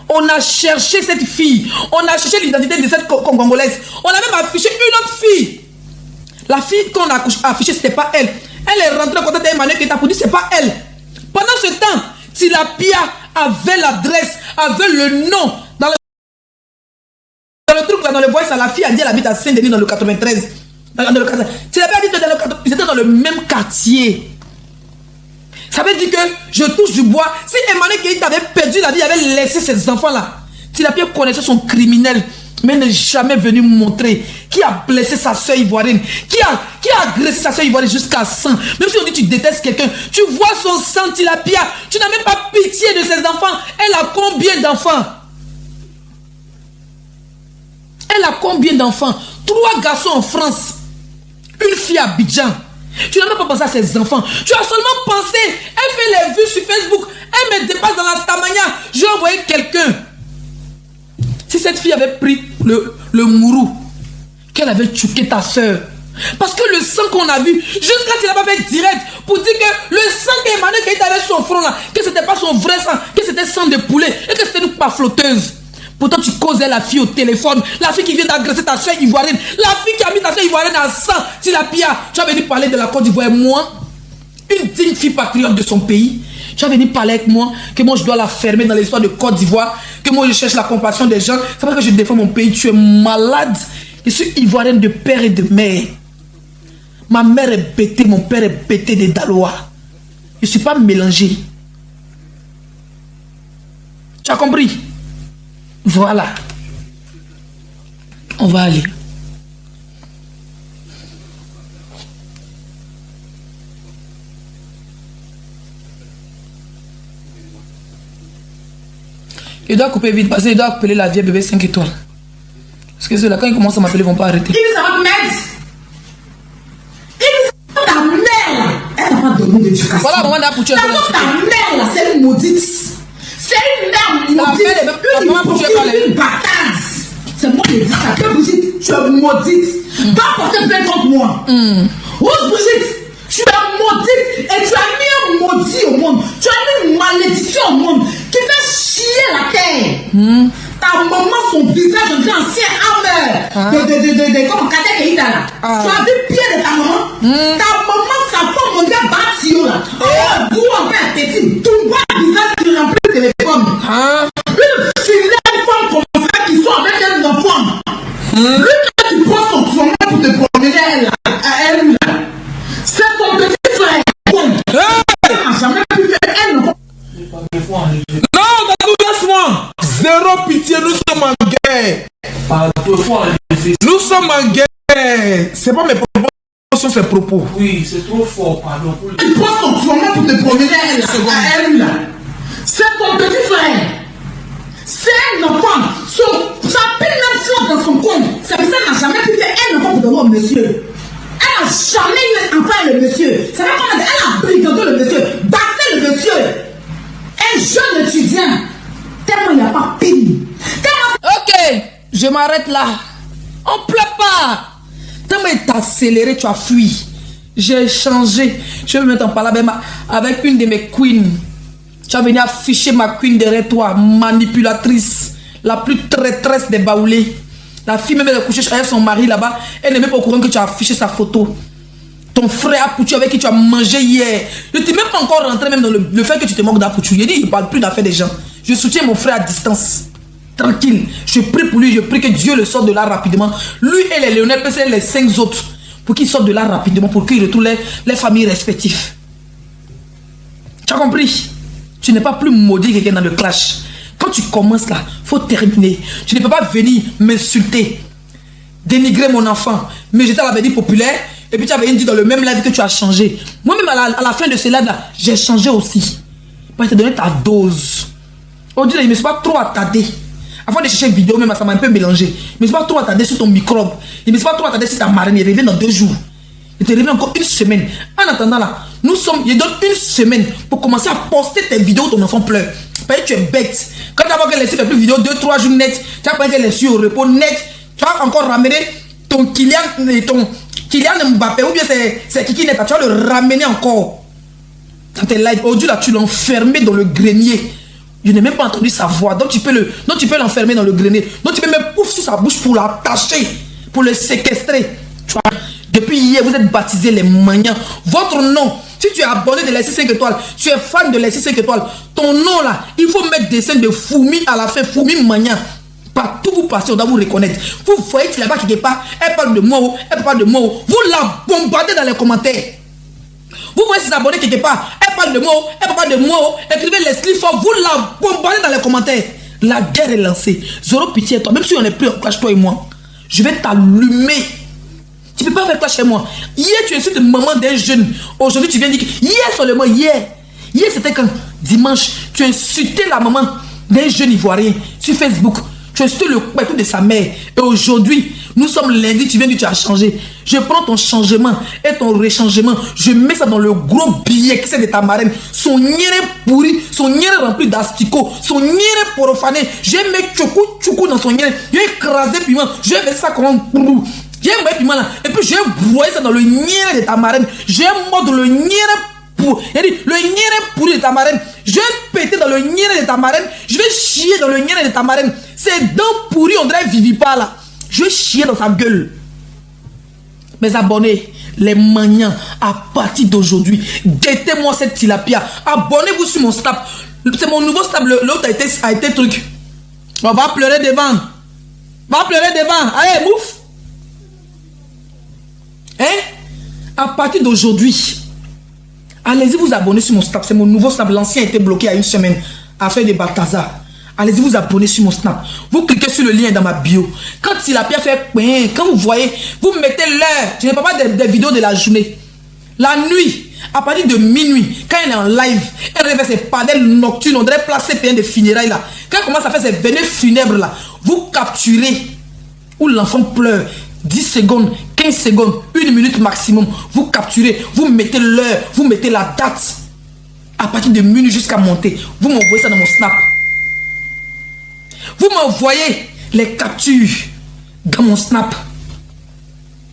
Speaker 2: On a cherché cette fille. On a cherché l'identité de cette Congolaise. On a même affiché une autre fille. La fille qu'on a affichée, ce n'était pas elle. Elle est rentrée en contact avec Emmanuel Keïta pour dire que ce n'est pas elle. Pendant ce temps, Tilapia avait l'adresse, avait le nom. Dans le truc, là, dans le voice, la fille a dit qu'elle habite à Saint-Denis dans le 93. Tilapia a dit qu'ils étaient dans le même quartier. Ça veut dire que je touche du bois. Si Emmanuel Keïta avait perdu la vie, il avait laissé ses enfants là. Tilapia connaissait son criminel. mais n'est jamais venu me montrer qui a blessé sa soeur ivoirienne, qui a agressé sa soeur ivoirienne jusqu'à sang. Même si on dit tu détestes quelqu'un, tu vois son sang, Tilapia, tu n'as même pas pitié de ses enfants. Elle a combien d'enfants? Elle a combien d'enfants? 3 garçons en France, une fille à Abidjan. Tu n'as même pas pensé à ses enfants. Tu as seulement pensé, elle fait les vues sur Facebook, elle me dépasse dans la Stamania, j'ai envoyé quelqu'un. Si cette fille avait pris le mourou, qu'elle avait tué ta soeur. Parce que le sang qu'on a vu, jusqu'à tu n'as pas fait direct pour dire que le sang qu'Emmanuel Keïta avait sur son front là, que ce n'était pas son vrai sang, que c'était sang de poulet et que c'était une flotteuse. Pourtant tu causais la fille au téléphone, la fille qui vient d'agresser ta soeur ivoirienne, la fille qui a mis ta soeur ivoirienne à sang, Tilapia. Tu as venu parler de la Côte d'Ivoire, moi, une digne fille patriote de son pays. Tu as venu parler avec moi, que moi je dois la fermer dans l'histoire de Côte d'Ivoire, que moi je cherche la compassion des gens. C'est vrai que je défends mon pays, tu es malade. Je suis ivoirienne de père et de mère. Ma mère est bêtée, mon père est bêté des Dalois. Je ne suis pas mélangé. Tu as compris? Voilà. On va aller. Il doit couper vite parce qu'il doit appeler la vieille bébé 5 étoiles. Parce que ceux-là, quand ils commencent à m'appeler, ils ne vont pas arrêter.
Speaker 1: Il dit ça va mettre. Il dit ça ta mère là. Elle n'a pas donné d'éducation.
Speaker 2: Voilà, maman n'a pas poussé.
Speaker 1: Ta mère là, c'est une maudite. C'est une mère maudite. Une bâtarde. C'est moi qui dis ça. Que Brigitte, tu es maudite. Va porter plainte contre moi. Rose Brigitte, tu es maudite et tu as mis un maudit au monde. Tu as mis une malédiction au monde qui fait chier la terre. Ta maman, son visage, un ancien hammer de comme Kadek Keïta là. Tu as vu le pied de ta maman. Ta maman, sa femme, mon gars, bâtio là. Oh, vous en fait petit. Tout le visage qui remplit le téléphone. Une filet femme comme ça qui sont avec elle dans forme. Lui, quand tu prends son chemin pour te promener à elle là. C'est ton petit frère. Elle n'a jamais pu faire elle.
Speaker 3: Non, laisse-moi. Zéro pitié, nous sommes en guerre. Nous sommes en guerre. C'est pas mes propos, ce sont ses propos.
Speaker 7: Oui, c'est trop fort, pardon.
Speaker 1: Tu prends ton chemin pour te promener à elle là. C'est ton petit frère. C'est un enfant. Ça pile même flot dans son coin. C'est pour ça qu'elle n'a jamais pu faire un enfant pour devoir un monsieur. Elle n'a jamais eu un enfant avec le monsieur. C'est pas comme elle a brigandé le monsieur, battu le monsieur. Un jeune étudiant. Tellement il n'y a pas pile.
Speaker 2: Ok, je m'arrête là. On ne pleure pas. Tellement il t'a accéléré, tu as fui. J'ai changé. Je vais me mettre en parler avec une de mes queens. Tu as venu afficher ma queen derrière toi, manipulatrice, la plus traîtresse des baoulés. La fille même elle est couchée avec son mari là-bas. Elle n'est même pas au courant que tu as affiché sa photo. Ton frère Apoutu avec qui tu as mangé hier. Je ne t'ai même pas encore rentré même dans le fait que tu te moques d'Apoutu. Il dit il ne parle plus d'affaires des gens. Je soutiens mon frère à distance. Tranquille. Je prie pour lui. Je prie que Dieu le sorte de là rapidement. Lui et les Léonel, et les 5 autres. Pour qu'ils sortent de là rapidement. Pour qu'ils retrouvent les familles respectives. Tu as compris? Tu n'es pas plus maudit que quelqu'un dans le clash. Quand tu commences là, il faut terminer. Tu ne peux pas venir m'insulter, dénigrer mon enfant, mais j'étais à l'avenir populaire, et puis tu avais dit dans le même live que tu as changé. Moi-même à la fin de ce live là, j'ai changé aussi. Pour te donner ta dose. Aujourd'hui, il ne me suis pas trop attardé. Avant de chercher une vidéo, même ça m'a un peu mélangé. Il ne me suis pas trop attardé sur ton microbe. Il ne me suis pas trop attardé sur ta marine. Il revient dans 2 jours. Il te revient encore 1 semaine. En attendant là, il donne 1 semaine pour commencer à poster tes vidéos où ton enfant pleure. Parce que tu es bête. Quand tu vas laisser faire plus de vidéos 2-3 jours net, tu vas pas laisser au repos net, tu vas encore ramener ton Kylian Mbappé ou bien c'est Kiki Neta, tu vas le ramener encore dans tes lives. Aujourd'hui là, tu l'as enfermé dans le grenier. Je n'ai même pas entendu sa voix. Donc tu peux l'enfermer dans le grenier. Donc tu peux même pouf sur sa bouche pour l'attacher, pour le séquestrer. Tu vois, depuis hier, vous êtes baptisés les maniants. Votre nom, si tu es abonné de l'Essie 5 étoiles, tu es fan de l'Essie 5 étoiles, ton nom là, il faut mettre des scènes de Foumi à la fin, Foumi Magnan. Partout vous passez, on doit vous reconnaître. Vous voyez qu'il là-bas quelque part, elle parle de moi, elle parle de moi. Vous la bombardez dans les commentaires. Vous voyez ses abonnés quelque part, elle parle de moi, elle parle de moi. Écrivez Leslie Fort, vous la bombardez dans les commentaires. La guerre est lancée. Zéro pitié à toi. Même si on n'est plus en clash, toi et moi, je vais t'allumer. Tu ne peux pas faire clash chez moi. Hier, tu insultes maman d'un jeune. Aujourd'hui, tu viens dire que... Hier seulement, hier. Hier, c'était quand? Dimanche, tu as insulté la maman d'un jeune Ivoirien sur Facebook. Tu as insulté le couple de sa mère. Et aujourd'hui, nous sommes lundi, tu viens dire que tu as changé. Je prends ton changement et ton réchangement. Je mets ça dans le gros billet qui c'est de ta marraine. Son niéré pourri, son niéré rempli d'asticots, son niéré profané. Je mets tchoukou dans son niéré. Je vais écraser piment. Je vais faire ça comme un poulou. J'ai un piment là. Et puis je vais broyer ça dans le niéré de ta marraine. Je vais mordre le niéré pour. Le niéré pourri de ta marraine. Je vais péter dans le niéré de ta marraine. Je vais chier dans le niéré de ta marraine. Ces dents pourries, on dirait Vivipa là. Je vais chier dans sa gueule. Mes abonnés, les maniants, à partir d'aujourd'hui, guettez-moi cette tilapia. Abonnez-vous sur mon snap. C'est mon nouveau snap. L'autre a été truc. On va pleurer devant. Va pleurer devant. Allez, mouf. Hein? À partir d'aujourd'hui, allez-y vous abonner sur mon snap. C'est mon nouveau snap. L'ancien a été bloqué il y a une semaine. Affaire de Balthazar. Allez-y vous abonner sur mon snap. Vous cliquez sur le lien dans ma bio. Quand Tilapia fait pain, quand vous voyez, vous mettez l'heure. Je ne parle pas des vidéos de la journée. La nuit, à partir de minuit, quand elle est en live, elle fait ses padelles nocturnes, on dirait placer plein de funérailles là. Quand elle commence à faire ses venées funèbres là, vous capturez où l'enfant pleure. 10 secondes, 15 secondes, 1 minute maximum. Vous capturez, vous mettez l'heure, vous mettez la date. À partir de minuit jusqu'à monter. Vous m'envoyez ça dans mon snap. Vous m'envoyez les captures dans mon snap.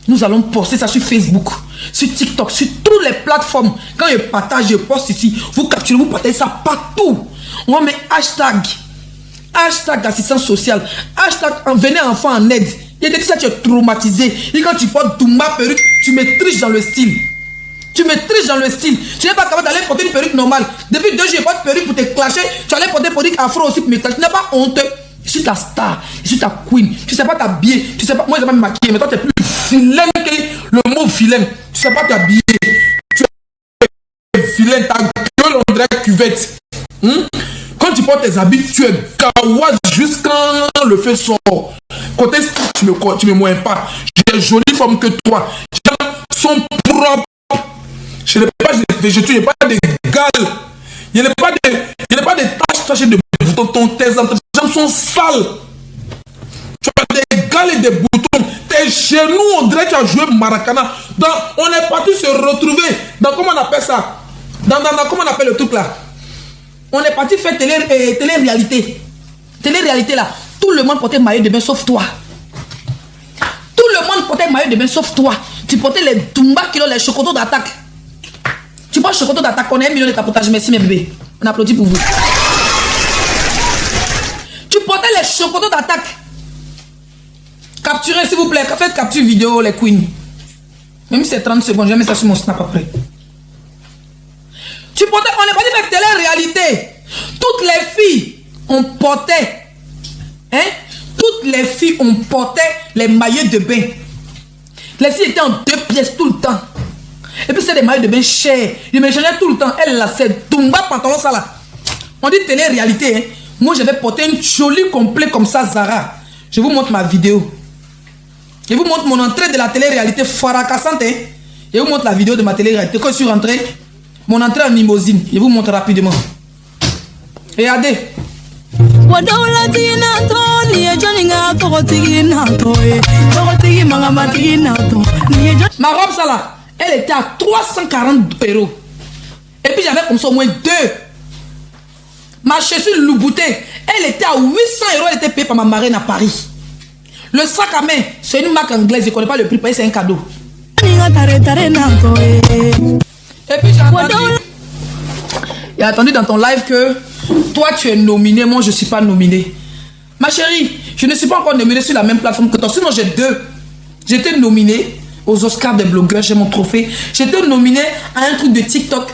Speaker 2: Nous allons poster ça sur Facebook, sur TikTok, sur toutes les plateformes. Quand je partage, je poste ici. Vous capturez, vous partagez ça partout. On va mettre hashtag assistance sociale. Hashtag venez enfant en aide. Il y a des ça tu es traumatisé. Et quand tu portes Toumba perruque, tu me triches dans le style. Tu me triches dans le style. Tu n'es pas capable d'aller porter une perruque normale. Depuis 2 jours, je porte perruque pour te clasher. Tu allais porter perruque afro aussi pour me clasher. Tu n'es pas honteux. Je suis ta star. Je suis ta queen. Tu ne sais pas t'habiller. Tu sais pas. Moi, je ne sais pas me maquiller. Mais toi, tu es plus vilain que le mot vilain. Tu ne sais pas t'habiller. Tu es vilain. Ta gueule, on dirait cuvette. Quand tu portes tes habits, tu es gawasse jusqu'à le feu sort. Côté tu me moins pas. J'ai jolie forme que toi. Les gens sont propres. Je n'ai pas de végétaux, il n'y a pas de gales. Il n'y a pas de taches tachées de boutons. Tes jambes sont sales. Tu as des gales et des boutons. Tes genoux, on dirait que tu as joué Maracana. On est parti se retrouver dans, comment on appelle ça? Dans comment on appelle le truc là? On est parti faire télé-réalité. Télé-réalité là. Tout le monde portait maillot de bain sauf toi. Tout le monde portait maillot de bain sauf toi. Tu portais les Toumba qui ont les chocotos d'attaque. Tu portes chocotot d'attaque. On est 1 million de tapotage. Merci mes bébés. On applaudit pour vous. Tu portais les chocotos d'attaque. Capturez s'il vous plaît. Faites capture vidéo les queens. Même si c'est 30 secondes. Je vais mettre ça sur mon snap après. Tu portais. On est parti faire télé-réalité. Toutes les filles on portait. Hein? Toutes les filles ont porté les maillots de bain. Les filles étaient en 2 pièces tout le temps. Et puis c'est des maillots de bain chers. Je me changeais tout le temps. Elle là, c'est Toumba pantalon ça là. On dit télé-réalité. Hein? Moi je vais porter une jolie complet comme ça Zara. Je vous montre ma vidéo. Je vous montre mon entrée de la télé-réalité fracassante. Hein? Je vous montre la vidéo de ma télé-réalité. Quand je suis rentré, mon entrée en limousine. Je vous montre rapidement. Regardez. Ma robe ça là, elle était à 340 €. Et puis j'avais comme ça au moins 2. Ma chaussure Louboutin, elle était à 800 €. Elle était payée par ma marraine à Paris. Le sac à main, c'est une marque anglaise, je ne connais pas le prix, c'est un cadeau. Et puis j'ai entendu dans ton live que toi tu es nominé, moi je ne suis pas nominé. Ma chérie, je ne suis pas encore nominé sur la même plateforme que toi. Sinon j'ai 2. J'étais nominé aux Oscars des blogueurs, j'ai mon trophée. J'étais nominé à un truc de TikTok,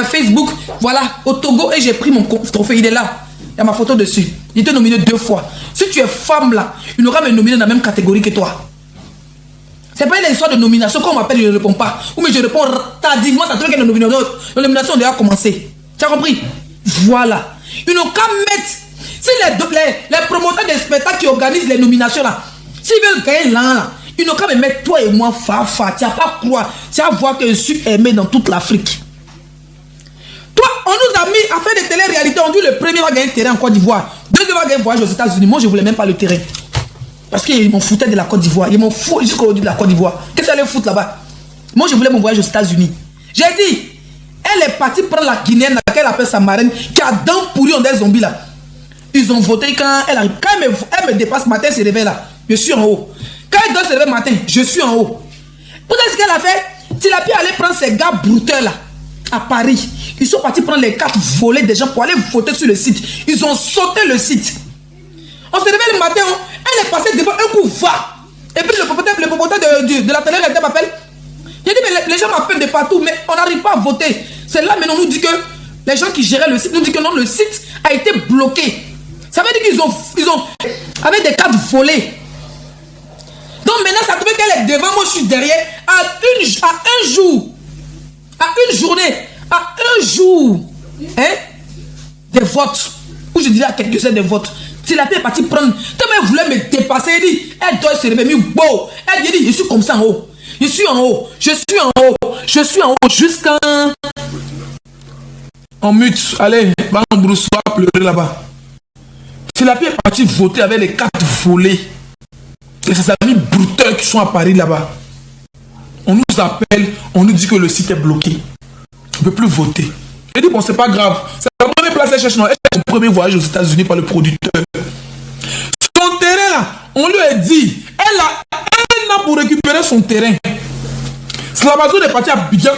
Speaker 2: Facebook, voilà, au Togo, et j'ai pris mon trophée, il est là. Il y a ma photo dessus. J'étais nominé 2 fois. Si tu es femme là, il n'aura me nominer dans la même catégorie que toi. C'est pas une histoire de nomination. Quand on m'appelle, je ne réponds pas. Ou mais je réponds tardivement, ça trouve que la nomination a déjà commencé. Tu as compris? Voilà. Ils n'ont qu'à mettre
Speaker 3: Si les promoteurs des spectacles qui organisent les nominations là, s'ils veulent gagner là, ils n'ont qu'à me mettre toi et moi fa. Tu n'as pas croire. Tu vas voir que je suis aimé dans toute l'Afrique. Toi, on nous a mis à faire des télé-réalités. On dit le premier va gagner le terrain en Côte d'Ivoire. Deuxième va gagner un voyage aux États-Unis. Moi, je ne voulais même pas le terrain. Parce qu'ils m'ont foutu de la Côte d'Ivoire. Ils m'ont foutu jusqu'au début de la Côte d'Ivoire. Qu'est-ce qu'elle allait foutre là-bas? Moi, je voulais mon voyage aux États-Unis. J'ai dit, elle est partie prendre la Guinéenne, laquelle appelle sa marraine, qui a dents pourries en des zombies là. Ils ont voté quand elle arrive. Quand elle me dépasse matin, elle se réveille là. Je suis en haut. Quand elle doit se réveiller matin, je suis en haut. Vous savez ce qu'elle a fait? Tu l'as pu aller prendre ces gars brouteurs là, à Paris. Ils sont partis prendre les cartes volées des gens pour aller voter sur le site. Ils ont sauté le site. On se réveille le matin, elle est passée devant un coup, va. Et puis le propriétaire de la télé m'appelle. Il dit, mais les gens m'appellent de partout, mais on n'arrive pas à voter. C'est là maintenant on nous dit que les gens qui géraient le site nous disent que non, le site a été bloqué. Ça veut dire qu'ils ont avec des cartes volées. Donc maintenant, ça trouve qu'elle est devant, moi je suis derrière, à un jour, à une journée, à un jour, hein, des votes, ou je dirais à quelques-uns des votes. C'est la paix est partie prendre, tellement elle voulait me dépasser, elle dit, elle doit se réveiller, beau. Elle dit, je suis comme ça en haut, je suis en haut, je suis en haut, je suis en haut, jusqu'à...
Speaker 2: En mute, allez, va en brousse, va pleurer là-bas. C'est la paix est partie voter avec les cartes volées. Et ses amis brouteurs qui sont à Paris là-bas. On nous appelle, on nous dit que le site est bloqué. On ne peut plus voter. Je dis bon, c'est pas grave. C'est la première place qu'elle cherche. Non, elle cherche le premier voyage aux États-Unis par le producteur. Son terrain là, on lui a dit, elle a un an pour récupérer son terrain. Slamazon est parti à Abidjan.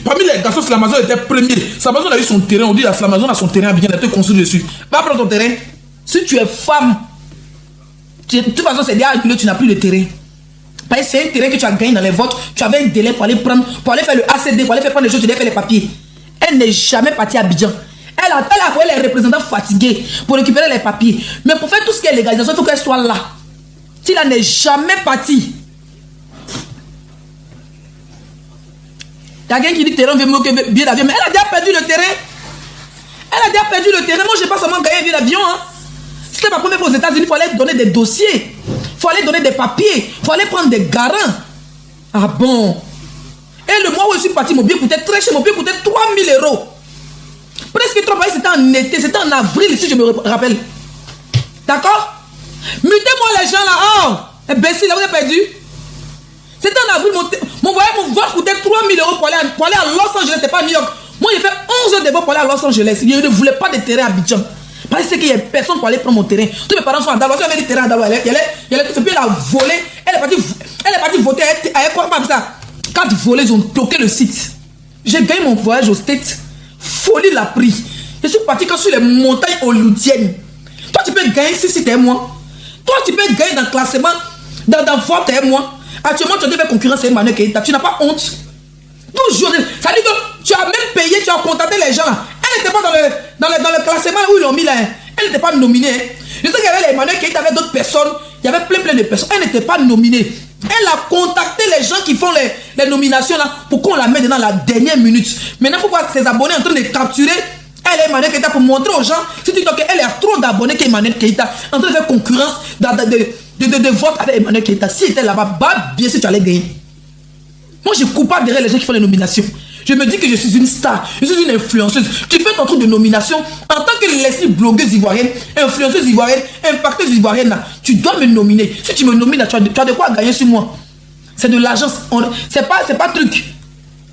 Speaker 2: Parmi les garçons, Slamazon était premier. Slamazon a eu son terrain. On dit à Slamazon a son terrain à Abidjan, elle a été construit dessus. Va prendre ton terrain. Si tu es femme, de toute façon, c'est déjà annulé, tu n'as plus de terrain. Parce que c'est un terrain que tu as gagné dans les votes. Tu avais un délai pour aller prendre, pour aller faire le ACD, pour aller faire prendre les choses, tu devais faire les papiers. Elle n'est jamais partie à Abidjan. Elle a envoyé les représentants fatigués pour récupérer les papiers. Mais pour faire tout ce qui est légalisation, il faut qu'elle soit là. Si elle n'est jamais partie. Il y a quelqu'un qui dit que terrain veut me billet d'avion, mais elle a déjà perdu le terrain. Elle a déjà perdu le terrain. Moi, je n'ai pas seulement gagné un billet d'avion. Hein. C'était ma première fois aux États-Unis, il fallait donner des dossiers. Il fallait donner des papiers. Il fallait prendre des garants. Ah bon? Et le mois où je suis parti, mon billet coûtait très cher. Mon billet coûtait 3 000 €. Presque 3 000 €. C'était en été. C'était en avril, si je me rappelle. D'accord? Mutez-moi les gens là. Oh! Imbécile, là, vous avez perdu. C'était en avril. Mon vol coûtait 3 000 € pour aller à Los Angeles. C'était pas à New York. Moi, j'ai fait 11 heures de vol pour aller à Los Angeles. Je ne voulais pas de terrain à Abidjan. Parce qu'il y a personne pour aller prendre mon terrain. Tous mes parents sont à Dallas. Elle avait dit terrain à Dallas. Elle a volé. Elle est partie voter. Elle quoi comme ça? 4 volets, ils ont bloqué le site. J'ai gagné mon voyage aux States. Folie l'a pris. Je suis parti quand sur les montagnes hollywoodiennes. Toi, tu peux gagner si tu es moi. Toi, tu peux gagner dans le classement, dans vote, tu es moi. Actuellement, tu devais concurrencer Emmanuel Keïta. Tu n'as pas honte. Toujours. Ça dit que tu as même payé, tu as contacté les gens. Elle n'était pas dans le classement où ils l'ont mis là. Elle n'était pas nominée. Je sais qu'il y avait Emmanuel Keïta, il y avait d'autres personnes. Il y avait plein de personnes. Elle n'était pas nominée. Elle a contacté les gens qui font les nominations là pour qu'on la mette dans la dernière minute. Maintenant, il faut voir ses abonnés en train de capturer. Elle est Emmanuel Keïta pour montrer aux gens. Si tu dis qu'elle a trop d'abonnés qu'Emmanuel Keïta en train de faire concurrence de vote avec Emmanuel Keïta. Si elle était là-bas, bien sûr tu allais gagner. Moi, je ne coupe pas derrière les gens qui font les nominations. Je me dis que je suis une star, je suis une influenceuse. Tu fais ton truc de nomination en tant que Leslie, blogueuse ivoirienne, influenceuse ivoirienne, impacteuse ivoirienne. Là, tu dois me nominer. Si tu me nomines, tu as de quoi gagner sur moi. C'est de l'argent. C'est pas truc.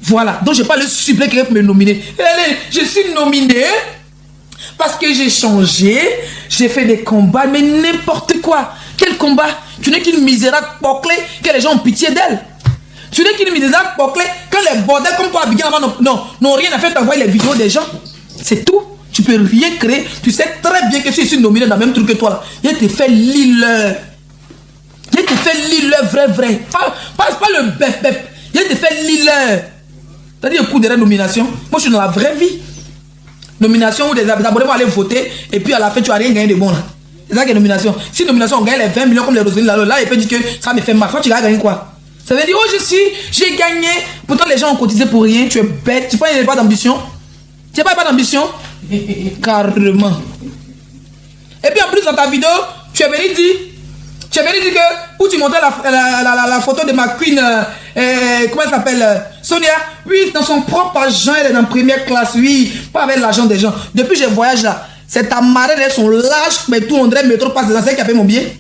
Speaker 2: Voilà. Donc, je ne vais pas le suppléer quelqu'un pour me nominer. Allez, je suis nominée parce que j'ai changé, j'ai fait des combats, mais n'importe quoi. Quel combat? Tu n'es qu'une misérable poclée que les gens ont pitié d'elle. Tu n'es qu'une misérable poclée quand les bordels comme toi, Abidjan, n'ont rien à faire t'envoyer les vidéos des gens. C'est tout. Tu peux rien créer. Tu sais très bien que si je suis nominé dans le même truc que toi là, il te fait l'île. Il te fait l'île vrai. Pas le bep. Il te fait l'île. C'est-à-dire le coup de la nomination. Moi je suis dans la vraie vie. Nomination où des abonnés vont aller voter et puis à la fin tu n'as rien gagné de bon là. C'est ça qui est nomination. Si nomination on gagne les 20 millions comme les Roselyne là, il peut dire que ça me fait mal. Toi tu vas gagner quoi? Ça veut dire oh j'ai gagné. Pourtant les gens ont cotisé pour rien. Tu es bête. Tu n'as pas d'ambition. Tu n'as pas d'ambition. Carrément.
Speaker 3: Et puis en plus, dans ta vidéo, tu es venu dire que, où tu montrais la photo de ma queen, comment elle s'appelle, Sonia, oui, dans son propre argent, elle est en première classe, oui, pas avec l'argent des gens. Depuis que je voyage là, c'est ta marraine, elles sont larges, mais tout, on dirait métro passe dedans, c'est elle qui a payé mon billet.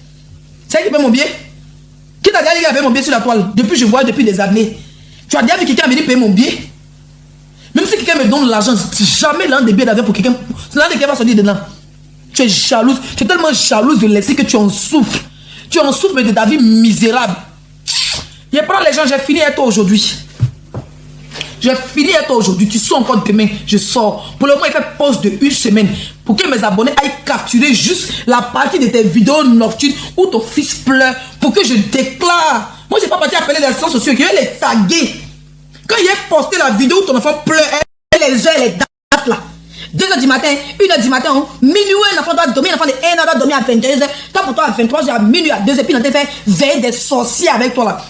Speaker 3: C'est elle qui paye mon billet. Qui t'a dit qu'il a payé mon billet sur la toile? Depuis que je voyage depuis des années. Tu as déjà vu quelqu'un venir payer mon billet? Même si quelqu'un me donne l'argent, jamais l'un des billets d'avion pour quelqu'un, l'un des quelqu'un va sortir dedans. Tu es jalouse, tu es tellement jalouse de laisser que tu en souffres. Tu en souffres de ta vie misérable. Je prends les gens, j'ai fini avec toi aujourd'hui. J'ai fini avec toi aujourd'hui. Tu sors encore demain, je sors. Pour le moment, il fait pause de 1 semaine. Pour que mes abonnés aillent capturer juste la partie de tes vidéos nocturnes où ton fils pleure. Pour que je déclare. Moi, je n'ai pas parti appeler les réseaux sociaux. Je vais les taguer. Quand il a posté la vidéo où ton enfant pleure, les heures, les dates là. 2h du matin, 1h du matin, minuit, un enfant doit dormir, un enfant de 1 an doit dormir à 22h. Toi, pour toi, à 23h, à minuit, à 2h, puis on t'a fait veiller des sorciers avec toi là.